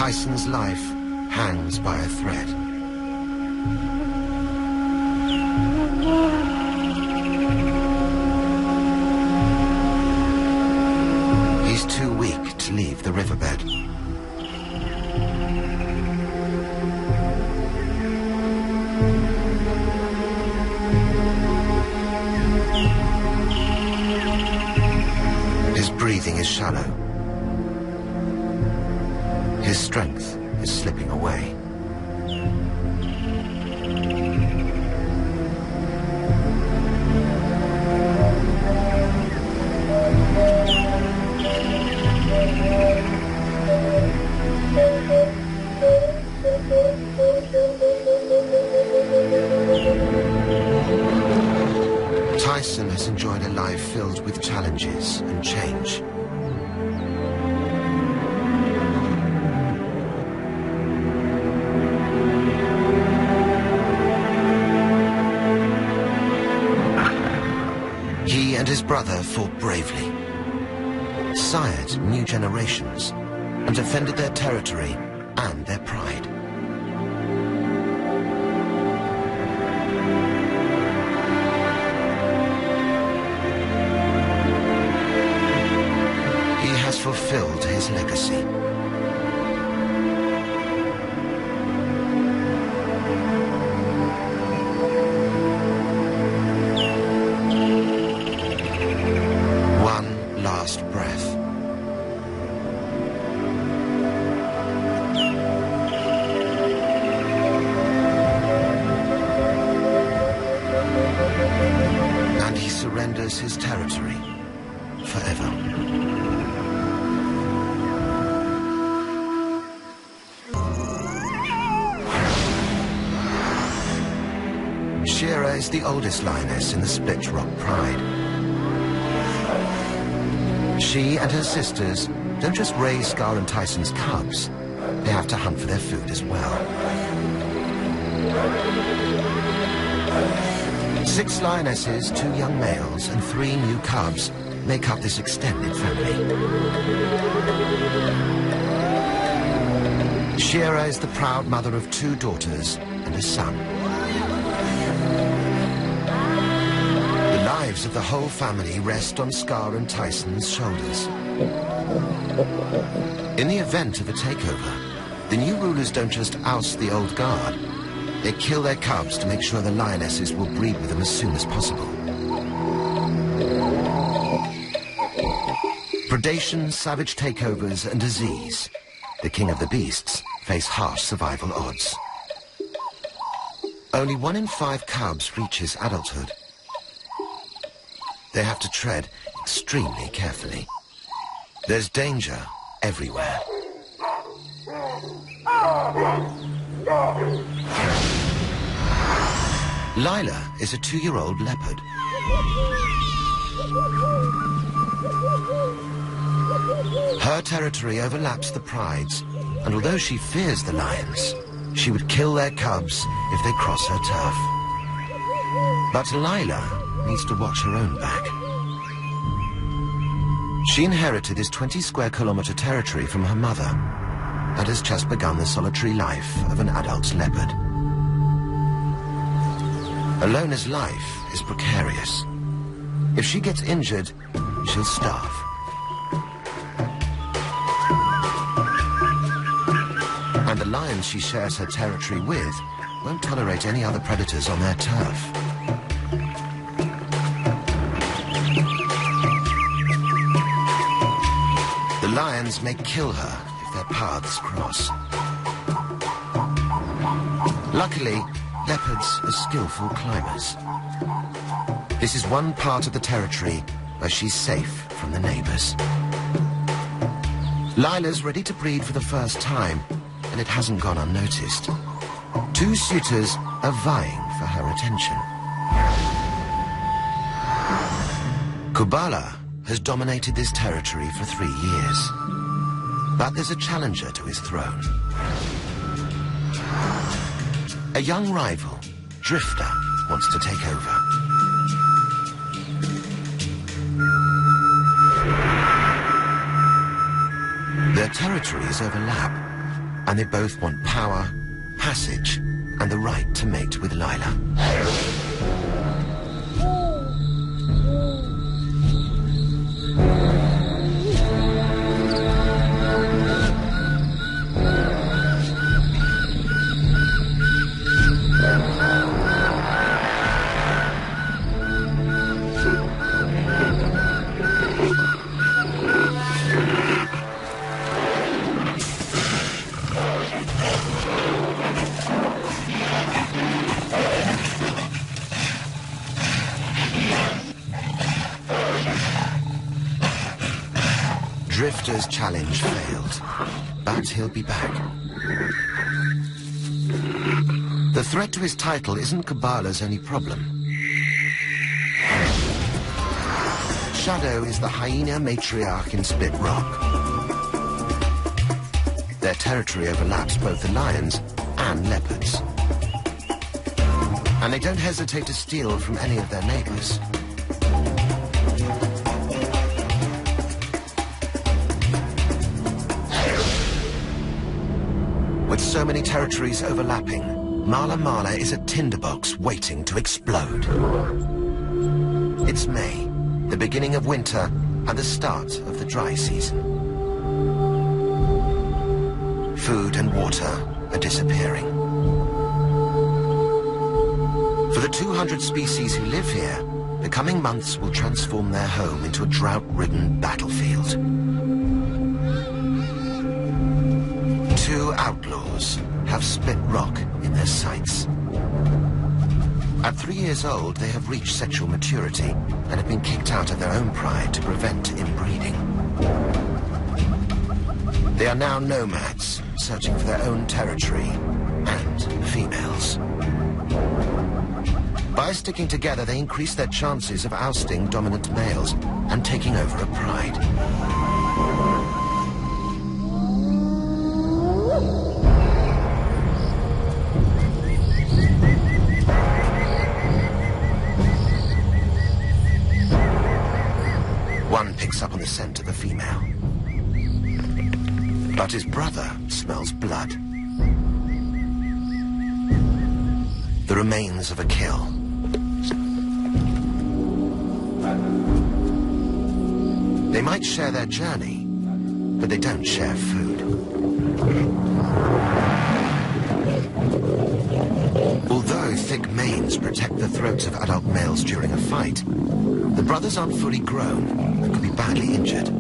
Tyson's life hangs by a thread. He's too weak to leave the riverbed. His breathing is shallow. His strength is slipping away. Tyson has enjoyed a life filled with challenges and change. He and his brother fought bravely, sired new generations, and defended their territory and their pride. Fulfilled his legacy. One last breath. And he surrenders his territory forever. Shira is the oldest lioness in the Split Rock Pride. She and her sisters don't just raise Scar and Tyson's cubs, they have to hunt for their food as well. 6 lionesses, 2 young males, and 3 new cubs make up this extended family. Shira is the proud mother of 2 daughters and a son. The lives of the whole family rest on Scar and Tyson's shoulders. In the event of a takeover, the new rulers don't just oust the old guard, they kill their cubs to make sure the lionesses will breed with them as soon as possible. Predation, savage takeovers, and disease. The king of the beasts face harsh survival odds. Only 1 in 5 cubs reaches adulthood. They have to tread extremely carefully. There's danger everywhere. Lila is a 2-year-old leopard. Her territory overlaps the pride's, and although she fears the lions, she would kill their cubs if they cross her turf. But Lila needs to watch her own back. She inherited this 20-square-kilometer territory from her mother and has just begun the solitary life of an adult leopard. Alona's life is precarious. If she gets injured, she'll starve. And the lions she shares her territory with won't tolerate any other predators on their turf. The lions may kill her if their paths cross. Luckily, leopards are skillful climbers. This is one part of the territory where she's safe from the neighbors. Lila's ready to breed for the first time, and it hasn't gone unnoticed. 2 suitors are vying for her attention. Kubala has dominated this territory for 3 years, but there's a challenger to his throne. A young rival, Drifter, wants to take over. Their territories overlap, and they both want power, passage, and the right to mate with Lila. Drifter's challenge failed, but he'll be back. The threat to his title isn't Kabbalah's only problem. Shadow is the hyena matriarch in Split Rock. Their territory overlaps both the lions and leopards. And they don't hesitate to steal from any of their neighbors. With so many territories overlapping, Mala Mala is a tinderbox waiting to explode. It's May, the beginning of winter and the start of the dry season. Food and water are disappearing. For the 200 species who live here, the coming months will transform their home into a drought-ridden battlefield. Two outlaws have Split Rock in their sights. At 3 years old, they have reached sexual maturity and have been kicked out of their own pride to prevent inbreeding. They are now nomads, searching for their own territory and females. By sticking together, they increase their chances of ousting dominant males and taking over a pride. One picks up on the scent of the female. But his brother smells blood. The remains of a kill. They might share their journey, but they don't share food. Although thick manes protect the throats of adult males during a fight, the brothers aren't fully grown and could be badly injured.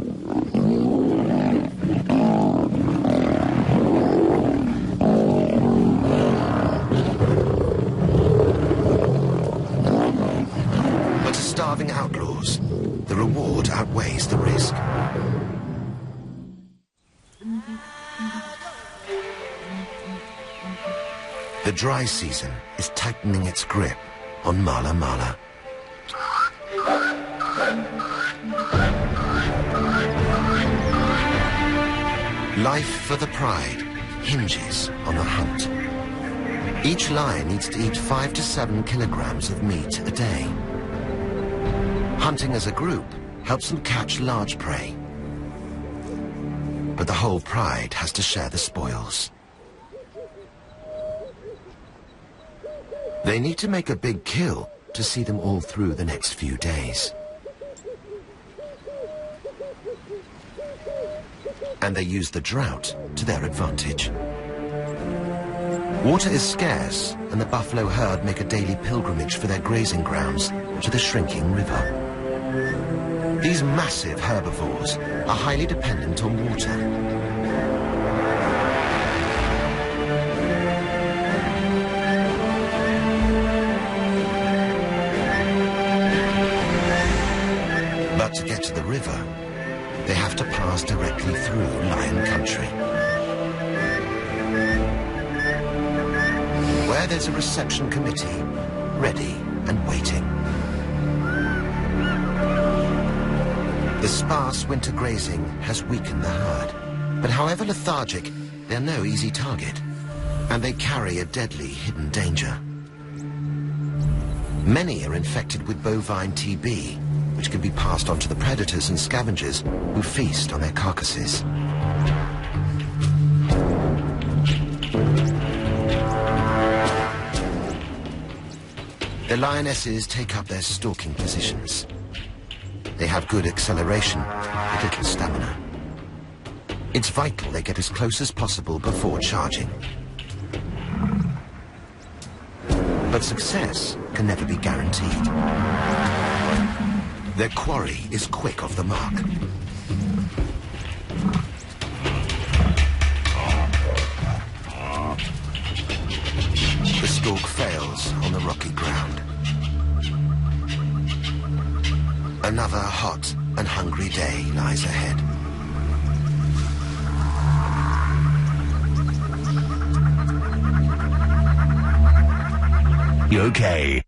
But to starving outlaws, the reward outweighs the risk. The dry season is tightening its grip on Mala Mala. Life for the pride hinges on the hunt. Each lion needs to eat 5 to 7 kilograms of meat a day. Hunting as a group helps them catch large prey. But the whole pride has to share the spoils. They need to make a big kill to see them all through the next few days. And they use the drought to their advantage. Water is scarce, and the buffalo herd make a daily pilgrimage for their grazing grounds to the shrinking river. These massive herbivores are highly dependent on water. But to get to the river, they have to pass directly through lion country, where there's a reception committee, ready and waiting. The sparse winter grazing has weakened the herd, but however lethargic, they're no easy target, and they carry a deadly hidden danger. Many are infected with bovine TB, which can be passed on to the predators and scavengers who feast on their carcasses. lionesses take up their stalking positions. They have good acceleration, but little stamina. It's vital they get as close as possible before charging. But success can never be guaranteed. Their quarry is quick off the mark. The stalk fails on the rocky ground. Another hot and hungry day lies ahead. Okay.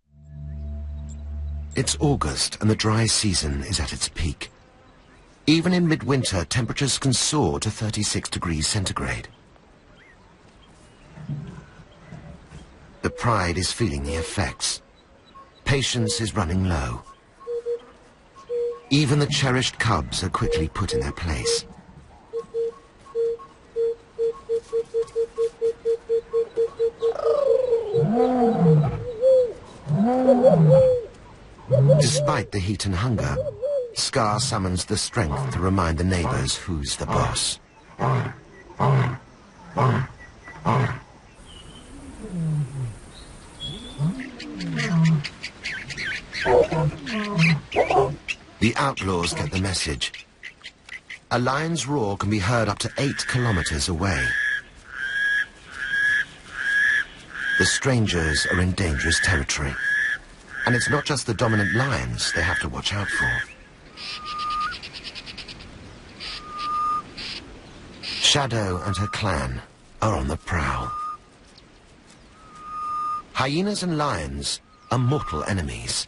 It's August and the dry season is at its peak. Even in midwinter, temperatures can soar to 36 degrees centigrade. The pride is feeling the effects. Patience is running low. Even the cherished cubs are quickly put in their place. Despite the heat and hunger, Scar summons the strength to remind the neighbors who's the boss. The outlaws get the message. A lion's roar can be heard up to 8 kilometers away. The strangers are in dangerous territory. And it's not just the dominant lions they have to watch out for. Shadow and her clan are on the prowl. Hyenas and lions are mortal enemies.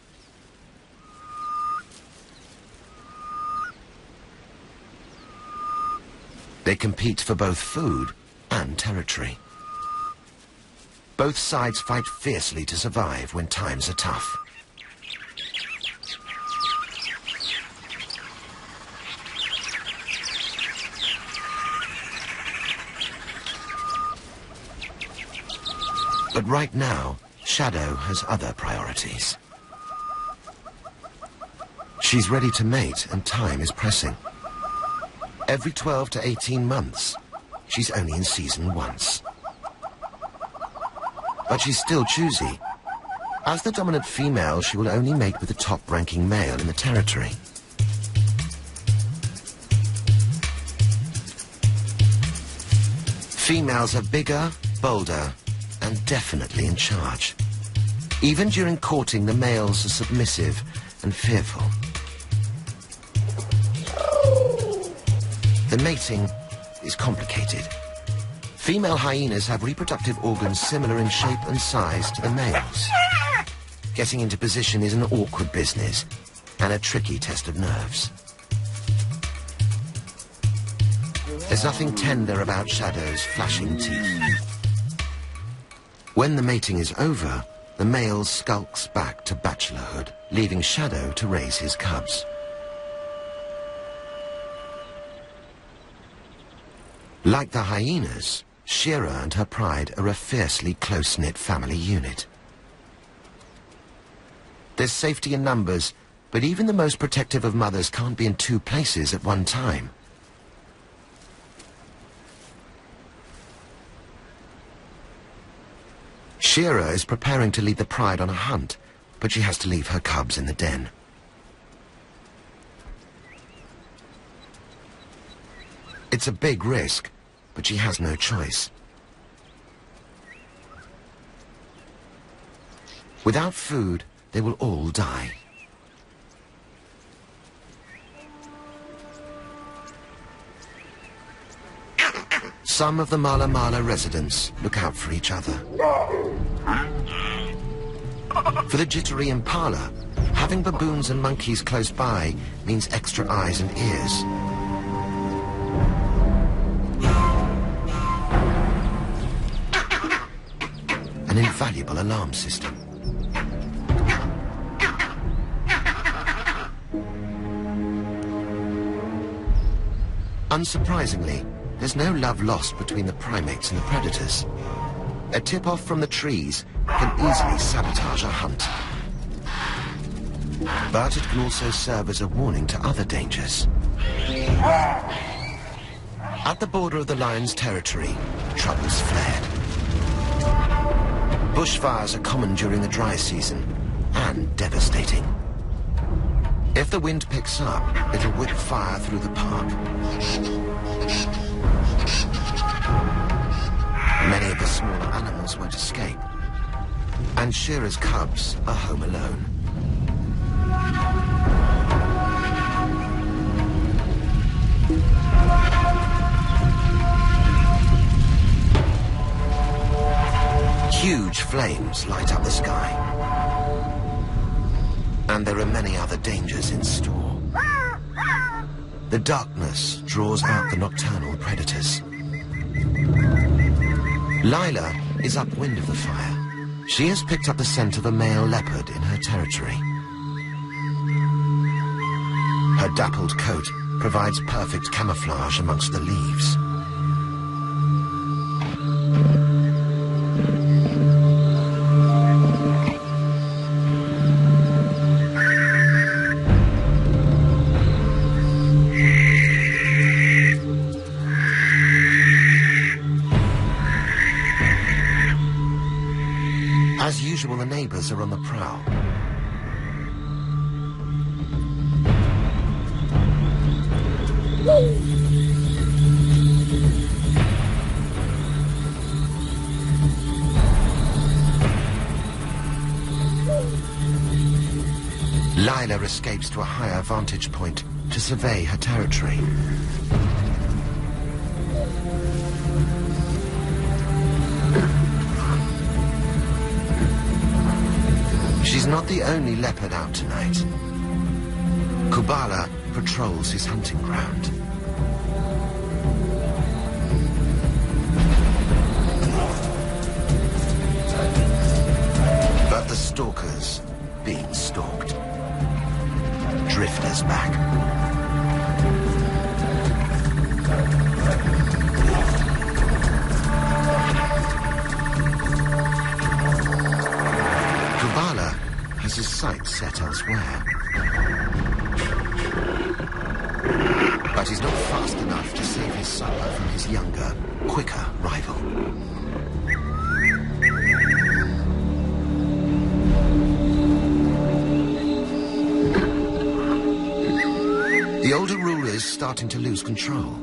They compete for both food and territory. Both sides fight fiercely to survive when times are tough. But right now, Shadow has other priorities. She's ready to mate and time is pressing. Every 12 to 18 months, she's only in season once. But she's still choosy. As the dominant female, she will only mate with the top-ranking male in the territory. Females are bigger, bolder, and definitely in charge. Even during courting, the males are submissive and fearful. The mating is complicated. Female hyenas have reproductive organs similar in shape and size to the males. Getting into position is an awkward business and a tricky test of nerves. There's nothing tender about Shadow's flashing teeth. When the mating is over, the male skulks back to bachelorhood, leaving Shadow to raise his cubs. Like the hyenas, Shira and her pride are a fiercely close-knit family unit. There's safety in numbers, but even the most protective of mothers can't be in 2 places at one time. Shira is preparing to lead the pride on a hunt, but she has to leave her cubs in the den. It's a big risk, but she has no choice. Without food, they will all die. Some of the Mala Mala residents look out for each other. For the jittery impala, having baboons and monkeys close by means extra eyes and ears. An invaluable alarm system. Unsurprisingly, there's no love lost between the primates and the predators. A tip-off from the trees can easily sabotage a hunt. But it can also serve as a warning to other dangers. At the border of the lion's territory, troubles flared. Bushfires are common during the dry season and devastating. If the wind picks up, it'll whip fire through the park. Many of the smaller animals won't escape, and Shira's cubs are home alone. Huge flames light up the sky. And there are many other dangers in store. The darkness draws out the nocturnal predators. Lila is upwind of the fire. She has picked up the scent of a male leopard in her territory. Her dappled coat provides perfect camouflage amongst the leaves. As usual, the neighbors are on the prowl. Lila escapes to a higher vantage point to survey her territory. She's not the only leopard out tonight. Kubala patrols his hunting ground. But the stalker's being stalked. Drifter's back. Kubala has his sights set elsewhere. But he's not fast enough to save his supper from his younger, quicker rival. The older ruler is starting to lose control.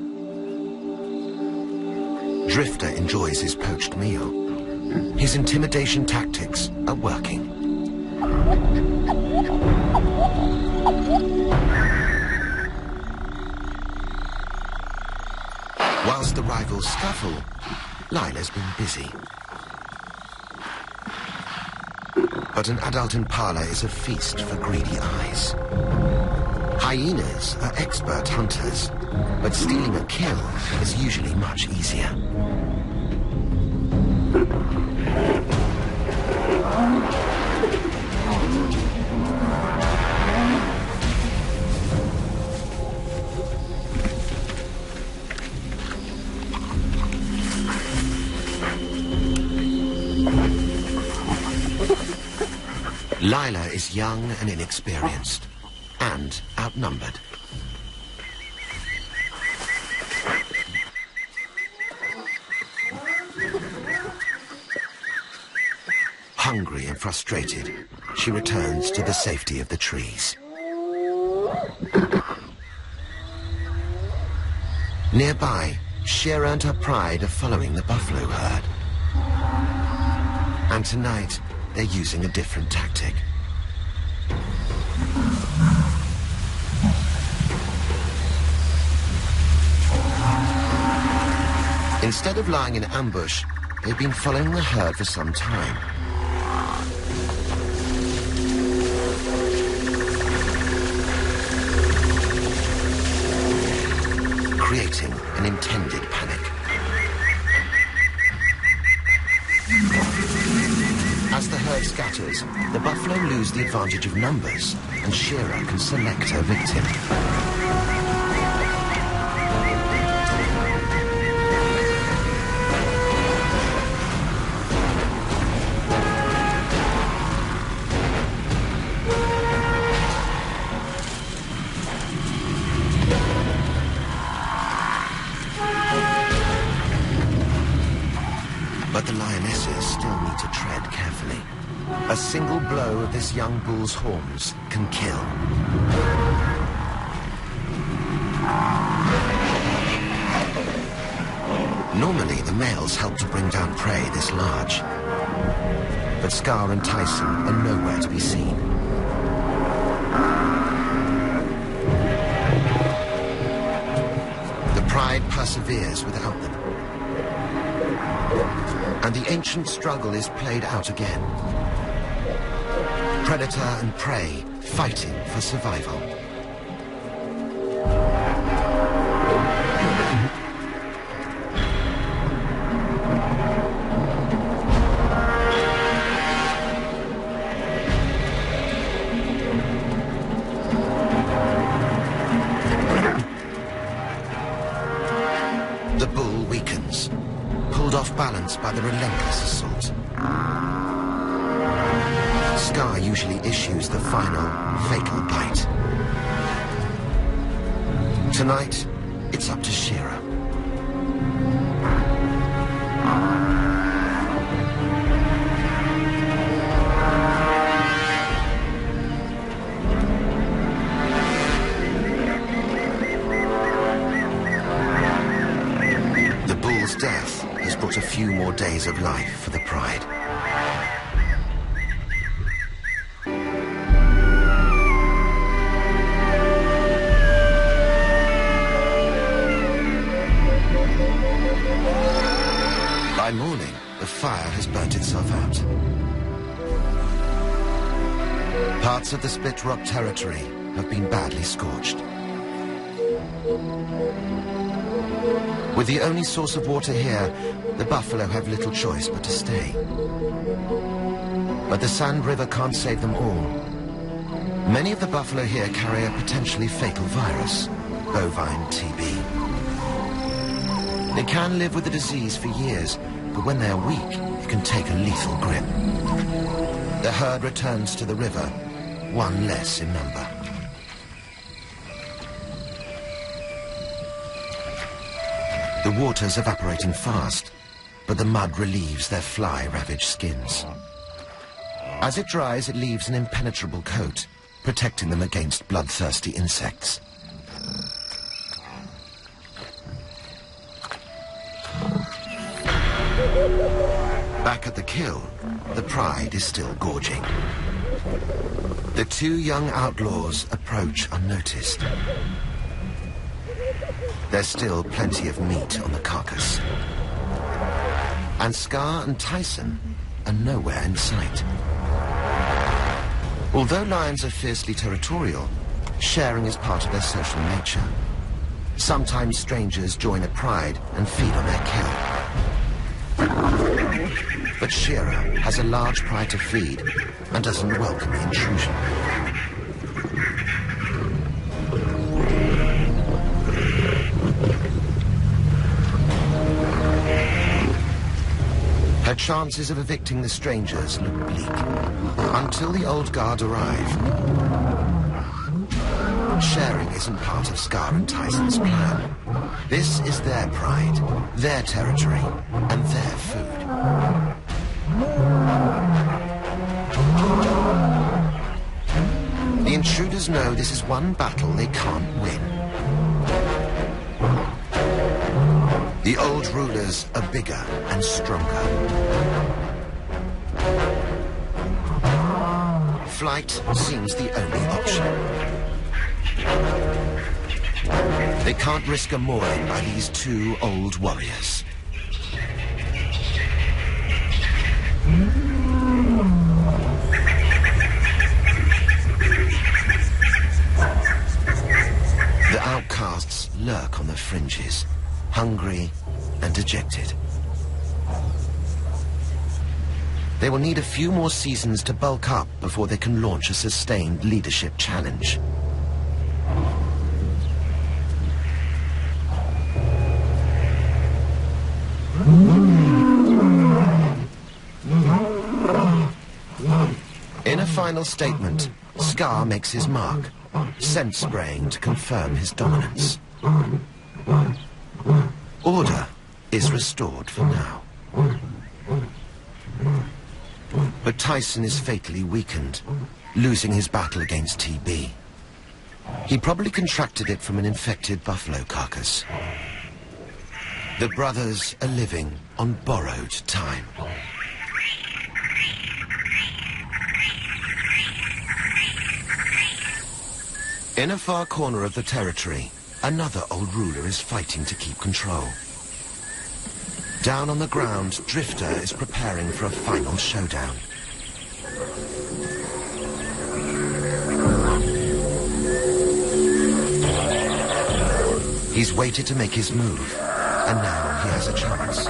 Drifter enjoys his poached meal. His intimidation tactics are working. Whilst the rivals scuffle, Lila's been busy. But an adult impala is a feast for greedy eyes. Hyenas are expert hunters, but stealing a kill is usually much easier. Lila is young and inexperienced, and outnumbered. Hungry and frustrated, she returns to the safety of the trees. Nearby, Shira earned her pride of following the buffalo herd. And tonight, they're using a different tactic. Instead of lying in ambush, they've been following the herd for some time. Creating an intended panic. As the herd scatters, the buffalo lose the advantage of numbers, and Shira can select her victim. But the lionesses still need to tread carefully. A single blow of this young bull's horns can kill. Normally, the males help to bring down prey this large. But Scar and Tyson are nowhere to be seen. The pride perseveres without them. And the ancient struggle is played out again. Predator and prey fighting for survival. The bull weakens, pulled off balance by the relentless assault. Scar usually issues the final, fatal bite. Tonight, it's up to Shearer. The bull's death has brought a few more days of life for the pride. By morning, the fire has burnt itself out. Parts of the Split Rock territory have been badly scorched. With the only source of water here, the buffalo have little choice but to stay. But the Sand River can't save them all. Many of the buffalo here carry a potentially fatal virus, bovine TB. They can live with the disease for years, but when they are weak, it can take a lethal grip. The herd returns to the river, one less in number. The water's evaporating fast, but the mud relieves their fly-ravaged skins. As it dries, it leaves an impenetrable coat, protecting them against bloodthirsty insects. Back at the kill, the pride is still gorging. The two young outlaws approach unnoticed. There's still plenty of meat on the carcass. And Scar and Tyson are nowhere in sight. Although lions are fiercely territorial, sharing is part of their social nature. Sometimes strangers join a pride and feed on their kill. But Shearer has a large pride to feed and doesn't welcome the intrusion. Her chances of evicting the strangers look bleak, until the old guard arrive. Sharing isn't part of Scar and Tyson's plan. This is their pride, their territory, and their food. The intruders know this is one battle they can't win. The old rulers are bigger and stronger. Flight seems the only option. They can't risk a mooring by these two old warriors. The outcasts lurk on the fringes, hungry and dejected. They will need a few more seasons to bulk up before they can launch a sustained leadership challenge. In a final statement, Scar makes his mark, scent spraying to confirm his dominance. Order is restored for now. But Tyson is fatally weakened, losing his battle against TB. He probably contracted it from an infected buffalo carcass. The brothers are living on borrowed time. In a far corner of the territory, another old ruler is fighting to keep control. Down on the ground, Drifter is preparing for a final showdown. He's waited to make his move, and now he has a chance.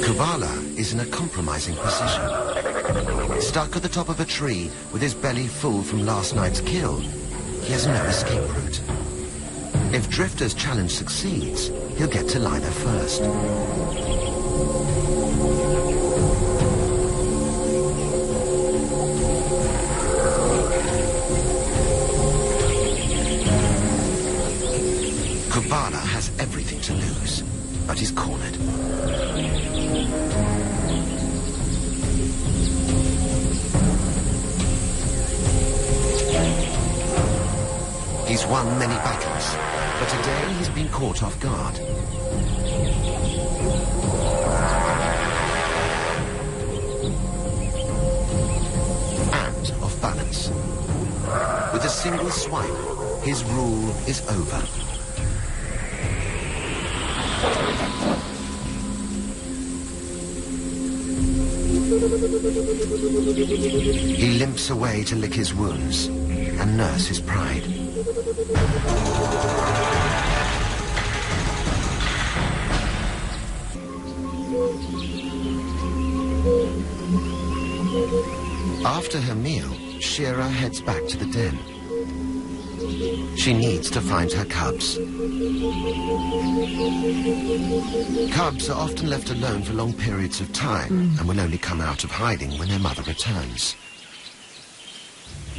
Kubala is in a compromising position. Stuck at the top of a tree with his belly full from last night's kill, he has no escape route. If Drifter's challenge succeeds, he'll get to lie there first. Kubala has everything to lose, but he's cornered. He's won many battles, but today he's been caught off guard. And off balance. With a single swipe, his rule is over. He limps away to lick his wounds and nurse his pride. After her meal, Shira heads back to the den. She needs to find her cubs. Cubs are often left alone for long periods of time and will only come out of hiding when their mother returns.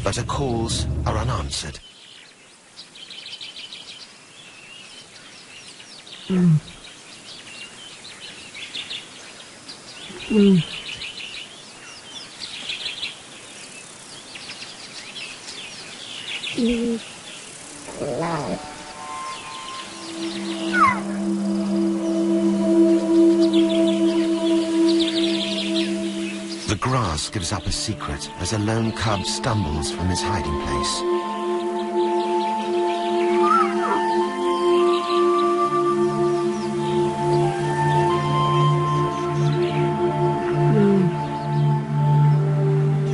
But her calls are unanswered. The grass gives up a secret as a lone cub stumbles from his hiding place.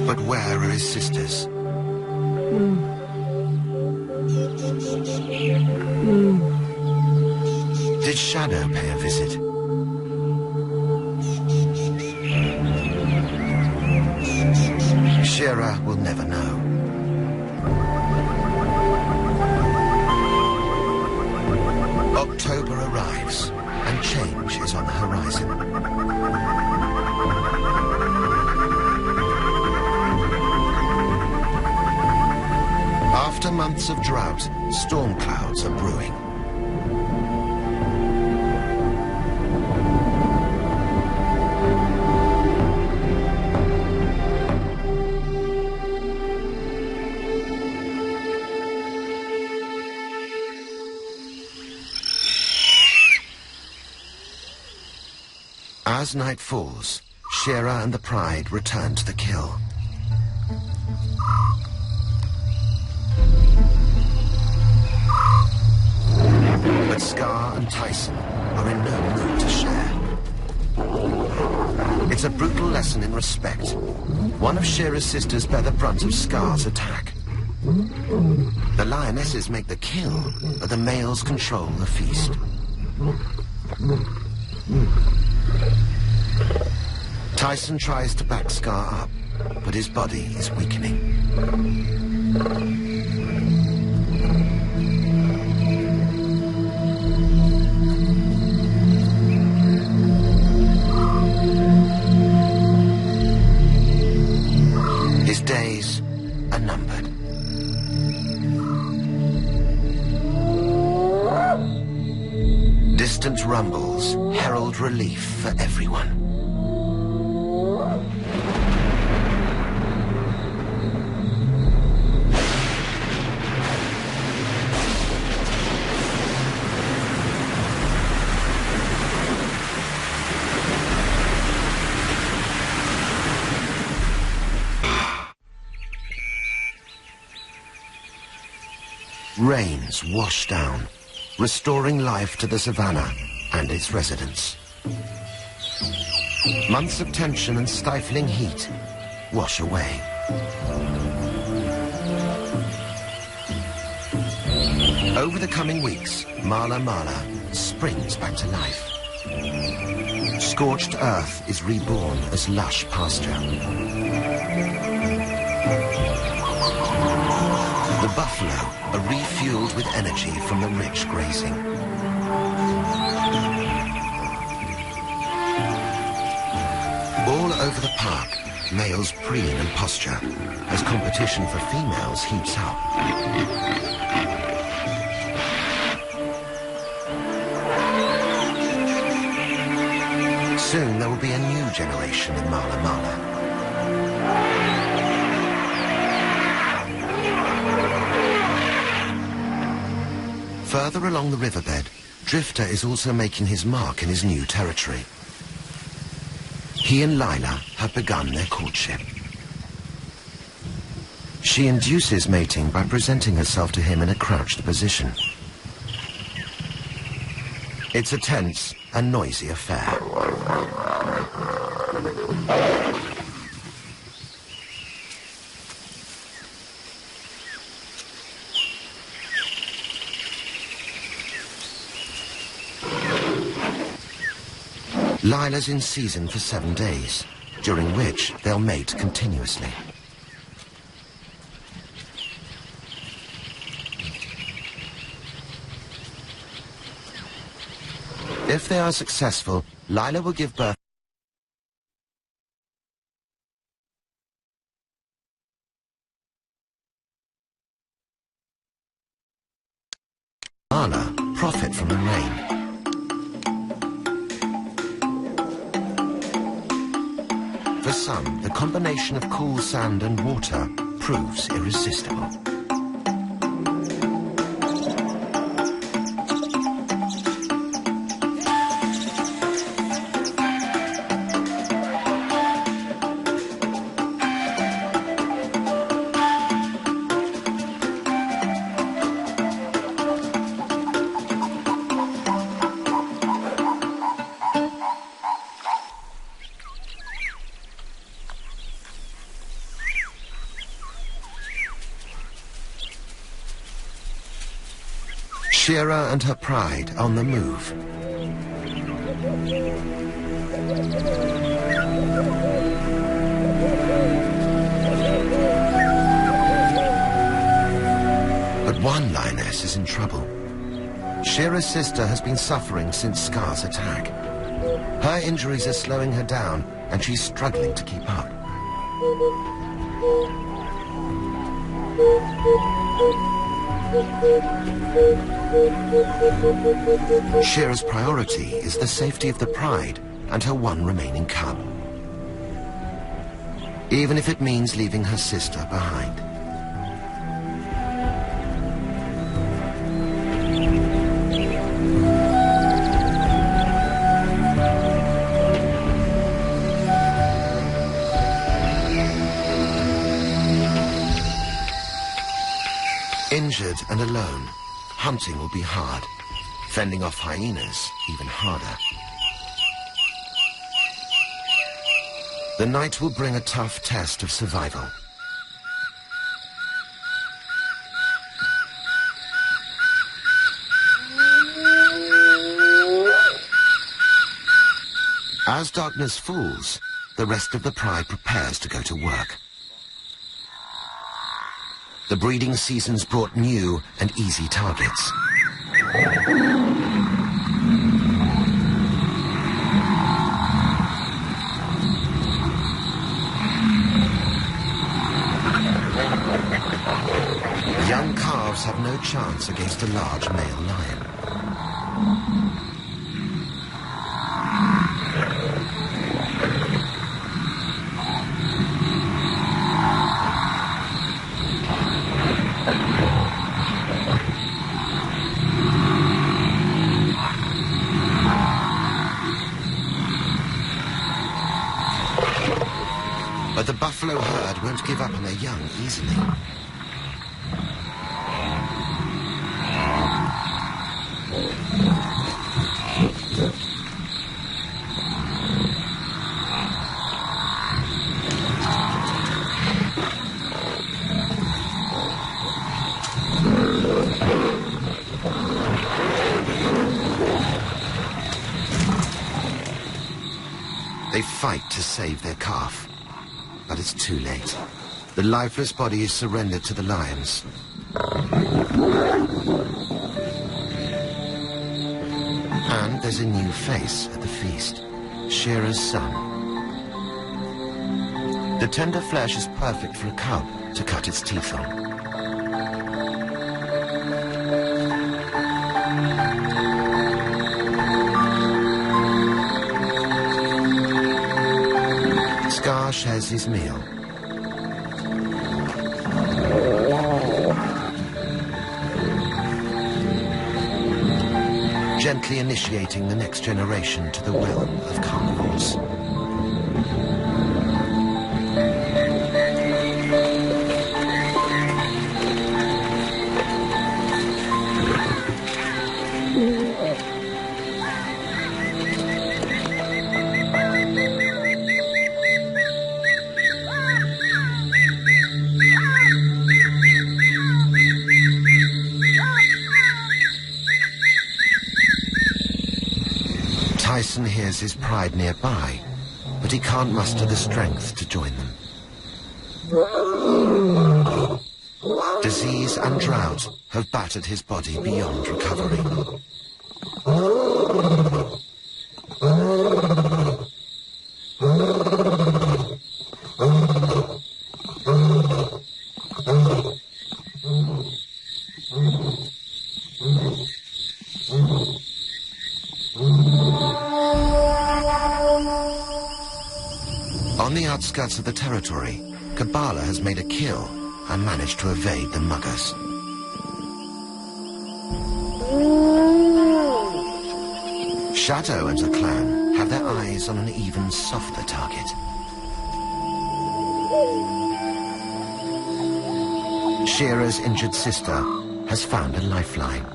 But where are his sisters? Did Shadow pay a visit? Shira will never know. October arrives, and change is on the horizon. After months of drought, storm clouds are brewing. As night falls, Shira and the Pride return to the kill. But Scar and Tyson are in no mood to share. It's a brutal lesson in respect. One of Shira's sisters bear the brunt of Scar's attack. The lionesses make the kill, but the males control the feast. Tyson tries to back Scar up, but his body is weakening. His days are numbered. Distant rumbles herald relief for everyone. Rains wash down, restoring life to the savannah and its residents. Months of tension and stifling heat wash away. Over the coming weeks, Mala Mala springs back to life. Scorched earth is reborn as lush pasture. The buffalo are refueled with energy from the rich grazing. All over the park, males preen and posture as competition for females heats up. Soon there will be a new generation in Mala Mala. Further along the riverbed, Drifter is also making his mark in his new territory. He and Lila have begun their courtship. She induces mating by presenting herself to him in a crouched position. It's a tense and noisy affair. Lila's in season for 7 days, during which they'll mate continuously. If they are successful, Lila will give birth. Mala profit from the rain. For some, the combination of cool sand and water proves irresistible. Shira and her pride on the move. But one lioness is in trouble. Shira's sister has been suffering since Scar's attack. Her injuries are slowing her down, and she's struggling to keep up. Shira's priority is the safety of the pride and her one remaining cub, even if it means leaving her sister behind. Injured and alone, hunting will be hard. Fending off hyenas even harder. The night will bring a tough test of survival. As darkness falls, the rest of the pride prepares to go to work. The breeding season's brought new and easy targets. Young calves have no chance against a large male lion. buffalo herd won't give up on their young easily. They fight to save their calf, but it's too late. The lifeless body is surrendered to the lions. And there's a new face at the feast, Shearer's son. The tender flesh is perfect for a cub to cut its teeth on. Scar shares his meal. Gently initiating the next generation to the will of carnivores. Tyson hears his pride nearby, but he can't muster the strength to join them. Disease and drought have battered his body beyond recovery. On the outskirts of the territory, Kabbalah has made a kill and managed to evade the muggers. Shadow and her clan have their eyes on an even softer target. Shearer's injured sister has found a lifeline.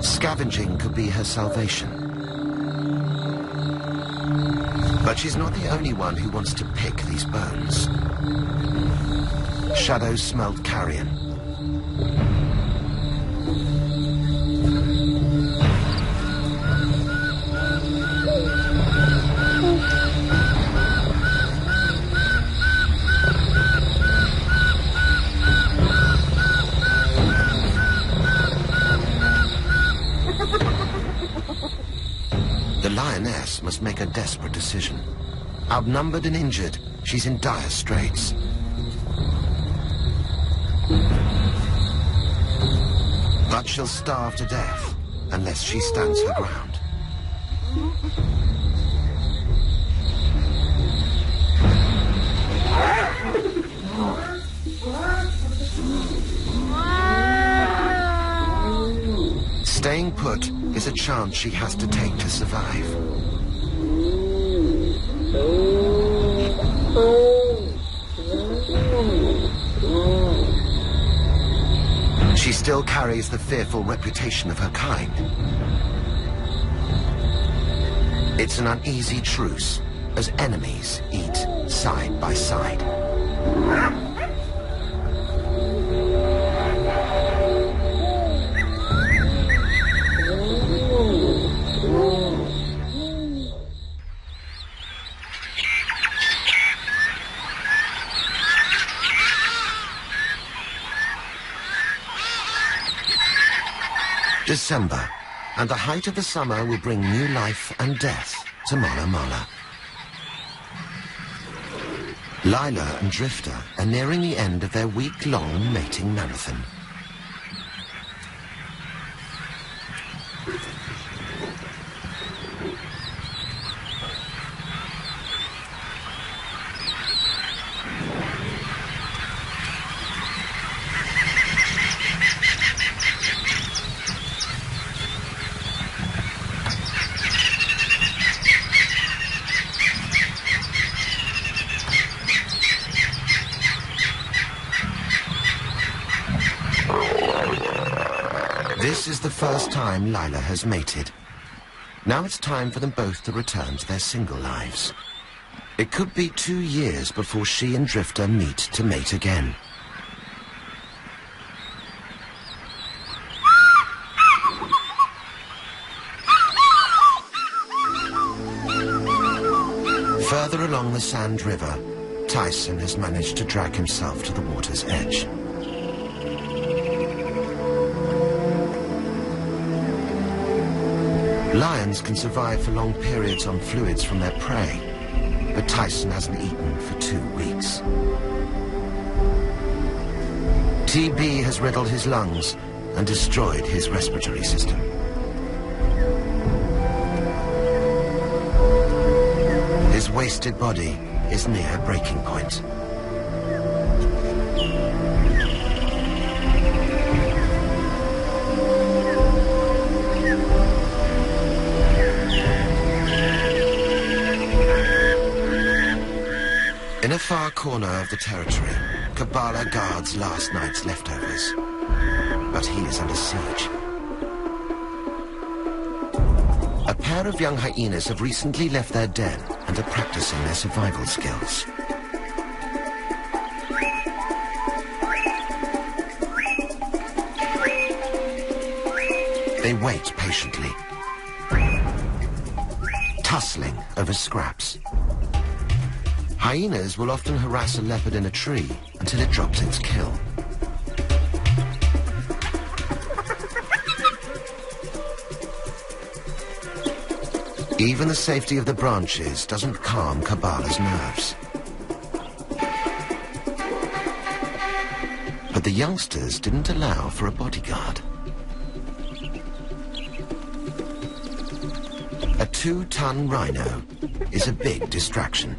Scavenging could be her salvation. But she's not the only one who wants to pick these bones. Shadow smelled carrion. The lioness must make a desperate decision. Outnumbered and injured, she's in dire straits. But she'll starve to death unless she stands her ground. Staying put is a chance she has to take to survive. She still carries the fearful reputation of her kind. It's an uneasy truce as enemies eat side by side. December, and the height of the summer will bring new life and death to Mola Mola. Lila and Drifter are nearing the end of their week-long mating marathon. This is the first time Lila has mated. Now it's time for them both to return to their single lives. It could be 2 years before she and Drifter meet to mate again. Further along the Sand River, Tyson has managed to drag himself to the water's edge. Lions can survive for long periods on fluids from their prey, but Tyson hasn't eaten for 2 weeks. TB has riddled his lungs and destroyed his respiratory system. His wasted body is near breaking point. In a far corner of the territory, Kabbalah guards last night's leftovers, but he is under siege. A pair of young hyenas have recently left their den and are practicing their survival skills. They wait patiently, tussling over scraps. Hyenas will often harass a leopard in a tree until it drops its kill. Even the safety of the branches doesn't calm Kabbala's nerves. But the youngsters didn't allow for a bodyguard. A 2-ton rhino is a big distraction.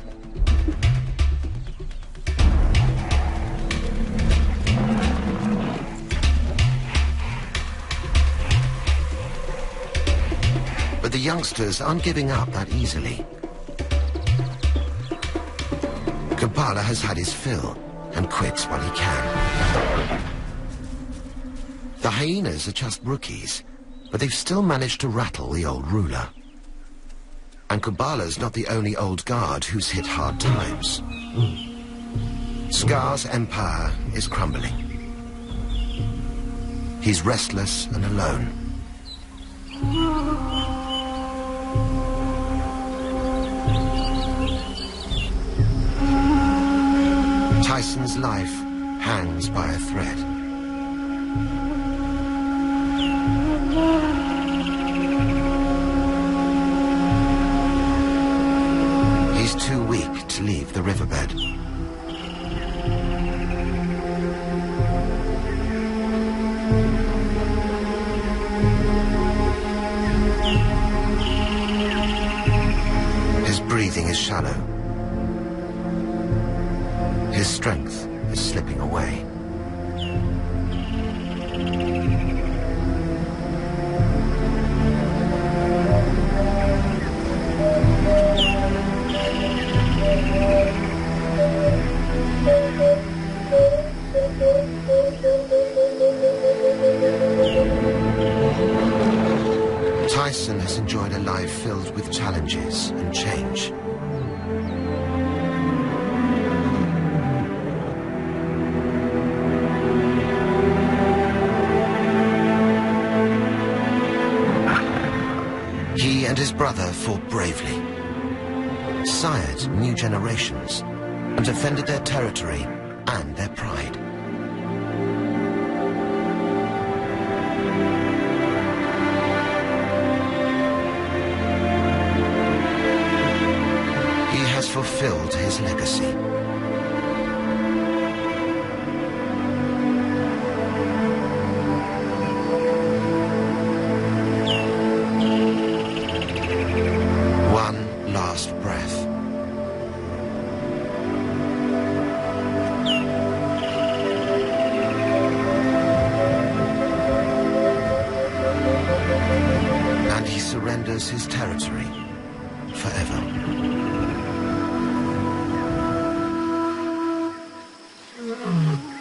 But the youngsters aren't giving up that easily. Kabbala has had his fill and quits while he can. The hyenas are just rookies, but they've still managed to rattle the old ruler. And Kabbala's not the only old guard who's hit hard times. Scar's empire is crumbling. He's restless and alone. Tyson's life hangs by a thread. He's too weak to leave the riverbed. His breathing is shallow. His strength is slipping away. Tyson has enjoyed a life filled with challenges and change. He and his brother fought bravely, sired new generations, and defended their territory and their pride. He has fulfilled his legacy. Last breath. And he surrenders his territory forever.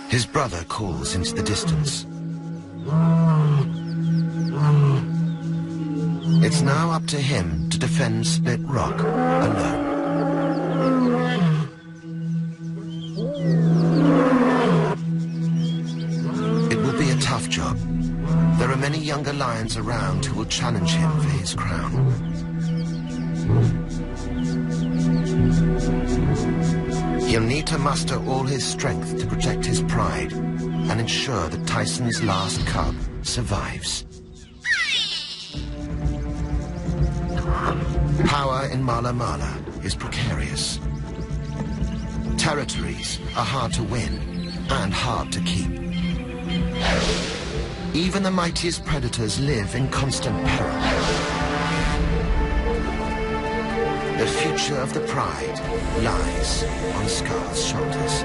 His brother calls into the distance. It's now up to him to defend Split Rock alone. It will be a tough job. There are many younger lions around who will challenge him for his crown. He'll need to muster all his strength to protect his pride and ensure that Tyson's last cub survives. Power in Mala Mala is precarious. Territories are hard to win and hard to keep. Even the mightiest predators live in constant peril. The future of the pride lies on Scar's shoulders.